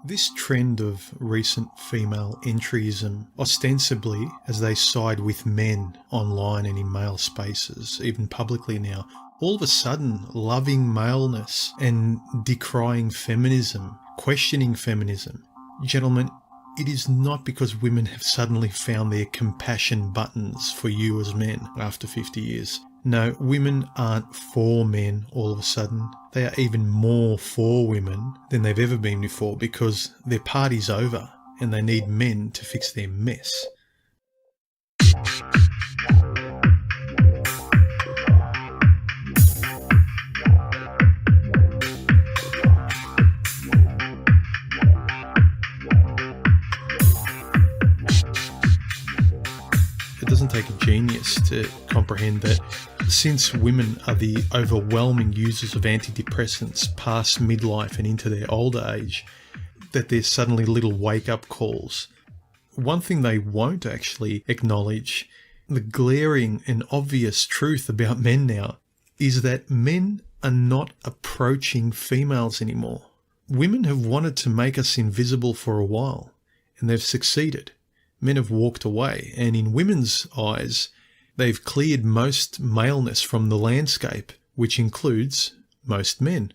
This trend of recent female entryism, ostensibly as they side with men online and in male spaces, even publicly now, all of a sudden loving maleness and decrying feminism, questioning feminism. Gentlemen, it is not because women have suddenly found their compassion buttons for you as men after 50 years. No, women aren't for men all of a sudden. They are even more for women than they've ever been before because their party's over and they need men to fix their mess. It doesn't take a genius to comprehend that since women are the overwhelming users of antidepressants past midlife and into their older age, that there's suddenly little wake-up calls. One thing they won't actually acknowledge, the glaring and obvious truth about men now, is that men are not approaching females anymore. Women have wanted to make us invisible for a while, and they've succeeded. Men have walked away, and in women's eyes, they've cleared most maleness from the landscape, which includes most men.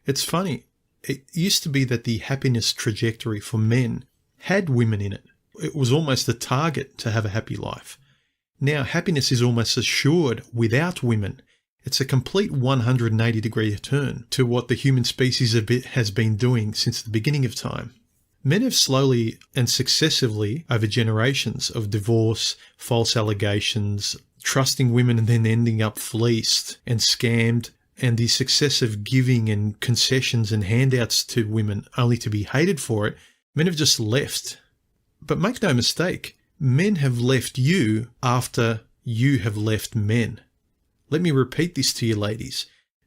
It's funny, it used to be that the happiness trajectory for men had women in it. It was almost a target to have a happy life. Now happiness is almost assured without women. It's a complete 180-degree turn to what the human species has been doing since the beginning of time. Men have slowly and successively, over generations of divorce, false allegations, trusting women and then ending up fleeced and scammed, and the successive giving and concessions and handouts to women only to be hated for it, men have just left. But make no mistake, men have left you after you have left men. Let me repeat this to you, ladies.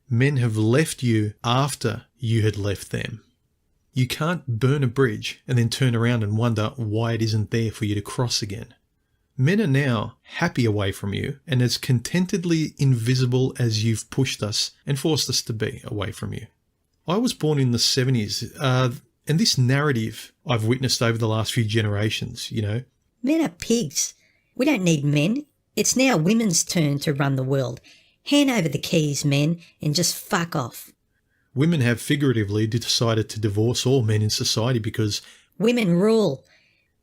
Men have left you after you had left them. You can't burn a bridge and then turn around and wonder why it isn't there for you to cross again. Men are now happy away from you and as contentedly invisible as you've pushed us and forced us to be away from you. I was born in the 70s, and this narrative I've witnessed over the last few generations, Men are pigs. We don't need men. It's now women's turn to run the world. Hand over the keys, men, and just fuck off. Women have figuratively decided to divorce all men in society because women rule.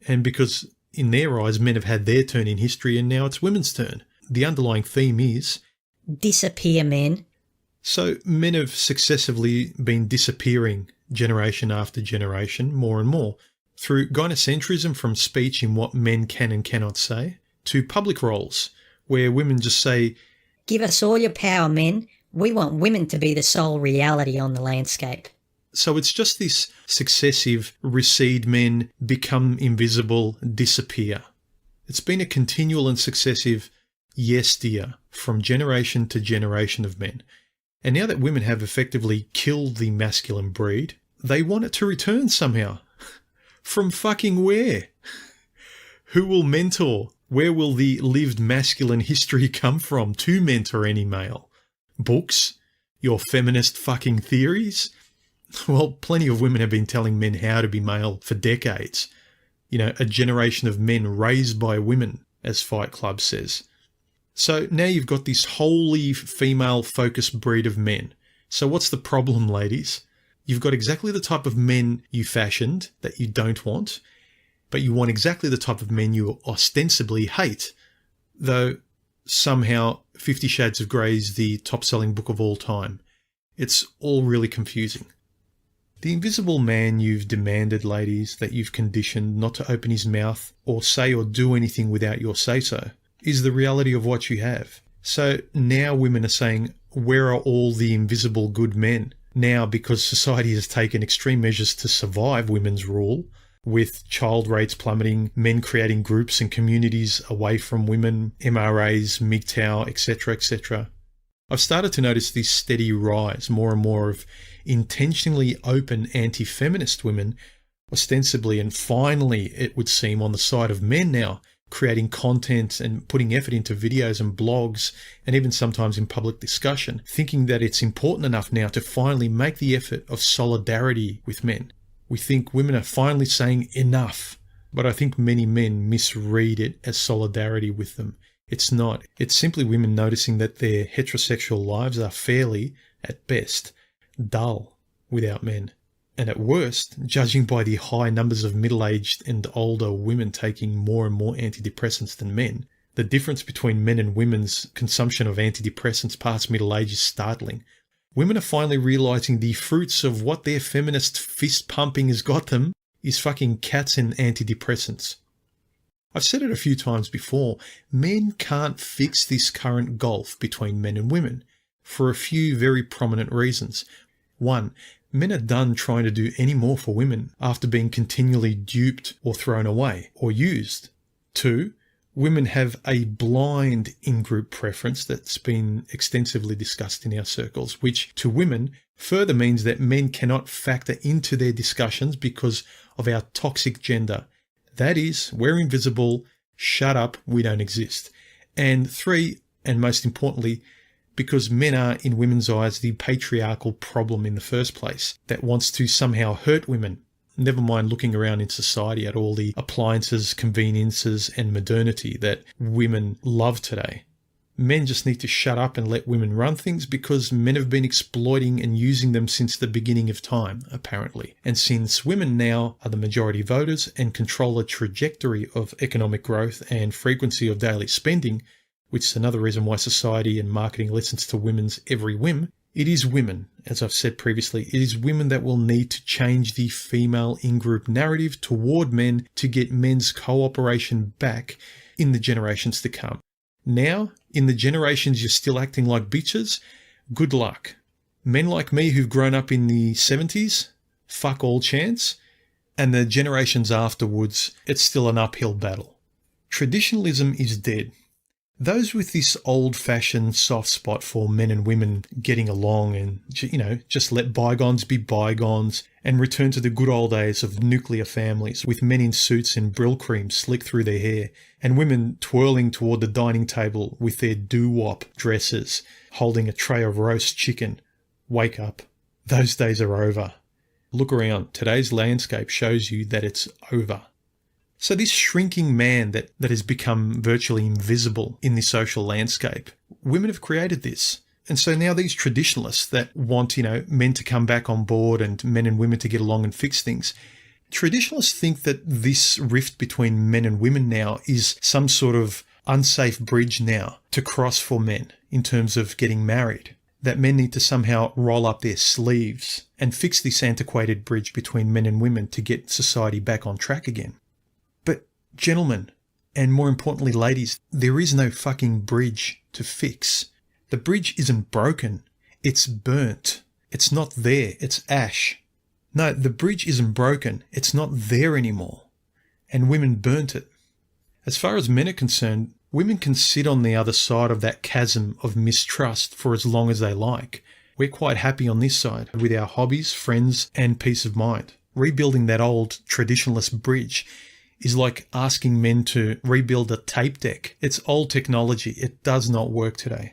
And because in their eyes men have had their turn in history and now it's women's turn. The underlying theme is disappear, men. So men have successively been disappearing generation after generation, more and more, through gynocentrism from speech in what men can and cannot say, to public roles where women just say, give us all your power, men. We want women to be the sole reality on the landscape. So it's just this successive recede men, become invisible, disappear. It's been a continual and successive yes dear from generation to generation of men. And now that women have effectively killed the masculine breed, they want it to return somehow. From fucking where? Who will mentor? Where will the lived masculine history come from to mentor any male? Books? Your feminist fucking theories? Well, plenty of women have been telling men how to be male for decades. A generation of men raised by women, as Fight Club says. So now you've got this wholly female-focused breed of men. So what's the problem, ladies? You've got exactly the type of men you fashioned that you don't want, but you want exactly the type of men you ostensibly hate, though somehow 50 Shades of Grey is the top-selling book of all time. It's all really confusing. The invisible man you've demanded, ladies, that you've conditioned not to open his mouth or say or do anything without your say-so, is the reality of what you have. So now women are saying, where are all the invisible good men? Now, because society has taken extreme measures to survive women's rule, with child rates plummeting, men creating groups and communities away from women, MRAs, MGTOW, etc., etc. I've started to notice this steady rise, more and more, of intentionally open anti-feminist women, ostensibly and finally, it would seem, on the side of men now, creating content and putting effort into videos and blogs, and even sometimes in public discussion, thinking that it's important enough now to finally make the effort of solidarity with men. We think women are finally saying enough, but I think many men misread it as solidarity with them. It's not. It's simply women noticing that their heterosexual lives are fairly, at best, dull without men. And at worst, judging by the high numbers of middle-aged and older women taking more and more antidepressants than men, the difference between men and women's consumption of antidepressants past middle age is startling. Women are finally realising the fruits of what their feminist fist pumping has got them is fucking cats and antidepressants. I've said it a few times before, men can't fix this current gulf between men and women for a few very prominent reasons. One, men are done trying to do any more for women after being continually duped or thrown away or used. Two, women have a blind in-group preference that's been extensively discussed in our circles, which to women further means that men cannot factor into their discussions because of our toxic gender. That is, we're invisible, shut up, we don't exist. And three, and most importantly, because men are, in women's eyes, the patriarchal problem in the first place that wants to somehow hurt women. Never mind looking around in society at all the appliances, conveniences and modernity that women love today. Men just need to shut up and let women run things because men have been exploiting and using them since the beginning of time, apparently. And since women now are the majority voters and control the trajectory of economic growth and frequency of daily spending, which is another reason why society and marketing listens to women's every whim, it is women, as I've said previously, it is women that will need to change the female in-group narrative toward men to get men's cooperation back in the generations to come. Now, in the generations you're still acting like bitches, good luck. Men like me who've grown up in the 70s, fuck all chance, and the generations afterwards, it's still an uphill battle. Traditionalism is dead. Those with this old-fashioned soft spot for men and women getting along and, just let bygones be bygones and return to the good old days of nuclear families with men in suits and Brill cream slicked through their hair and women twirling toward the dining table with their doo-wop dresses, holding a tray of roast chicken. Wake up. Those days are over. Look around. Today's landscape shows you that it's over. So this shrinking man that has become virtually invisible in the social landscape, women have created this. And so now these traditionalists that want, men to come back on board and men and women to get along and fix things, traditionalists think that this rift between men and women now is some sort of unsafe bridge now to cross for men in terms of getting married. That men need to somehow roll up their sleeves and fix this antiquated bridge between men and women to get society back on track again. Gentlemen, and more importantly ladies, there is no fucking bridge to fix. The bridge isn't broken. It's burnt. It's not there. It's ash. No, the bridge isn't broken. It's not there anymore. And women burnt it. As far as men are concerned, women can sit on the other side of that chasm of mistrust for as long as they like. We're quite happy on this side with our hobbies, friends, and peace of mind. Rebuilding that old traditionalist bridge is like asking men to rebuild a tape deck. It's old technology. It does not work today.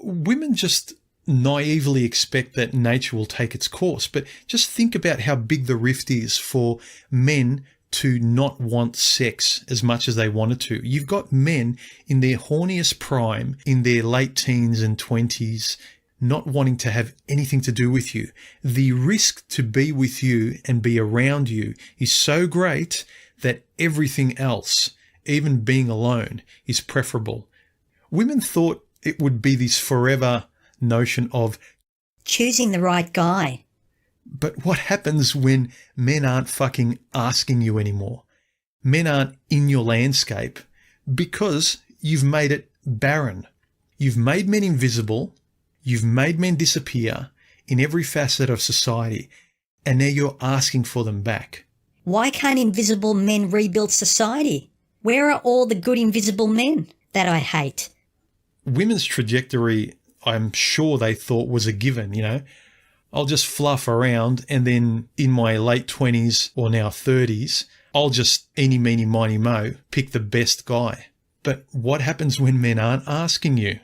Women just naively expect that nature will take its course, but just think about how big the rift is for men to not want sex as much as they wanted to. You've got men in their horniest prime, in their late teens and 20s, not wanting to have anything to do with you. The risk to be with you and be around you is so great that everything else, even being alone, is preferable. Women thought it would be this forever notion of choosing the right guy. But what happens when men aren't fucking asking you anymore? Men aren't in your landscape because you've made it barren. You've made men invisible. You've made men disappear in every facet of society. And now you're asking for them back. Why can't invisible men rebuild society? Where are all the good invisible men that I hate? Women's trajectory, I'm sure they thought was a given, I'll just fluff around and then in my late 20s or now 30s, I'll just eeny, meeny, miny, mo, pick the best guy. But what happens when men aren't asking you?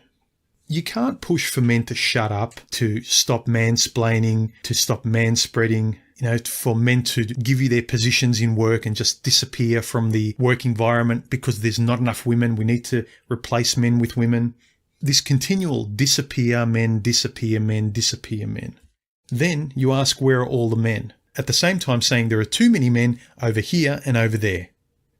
You can't push for men to shut up, to stop mansplaining, to stop manspreading, for men to give you their positions in work and just disappear from the work environment because there's not enough women. We need to replace men with women. This continual disappear men, disappear men, disappear men. Then you ask, where are all the men? At the same time saying there are too many men over here and over there.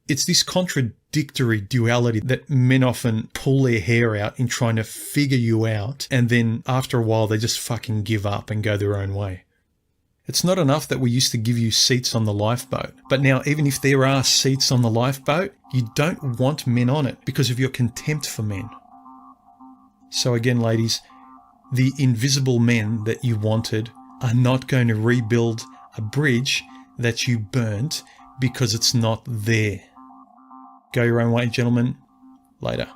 It's this contradictory duality that men often pull their hair out in trying to figure you out, and then after a while they just fucking give up and go their own way. It's not enough that we used to give you seats on the lifeboat, but now even if there are seats on the lifeboat, you don't want men on it because of your contempt for men. So again, ladies, the invisible men that you wanted are not going to rebuild a bridge that you burnt because it's not there. Go your own way, gentlemen. Later.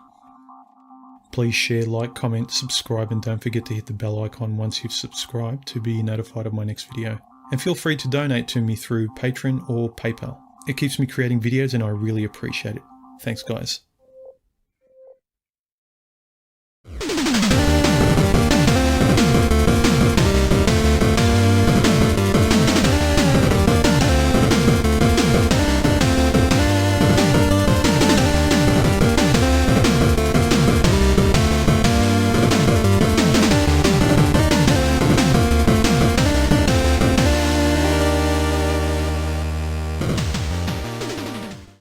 Please share, like, comment, subscribe, and don't forget to hit the bell icon once you've subscribed to be notified of my next video. And feel free to donate to me through Patreon or PayPal. It keeps me creating videos and I really appreciate it. Thanks, guys.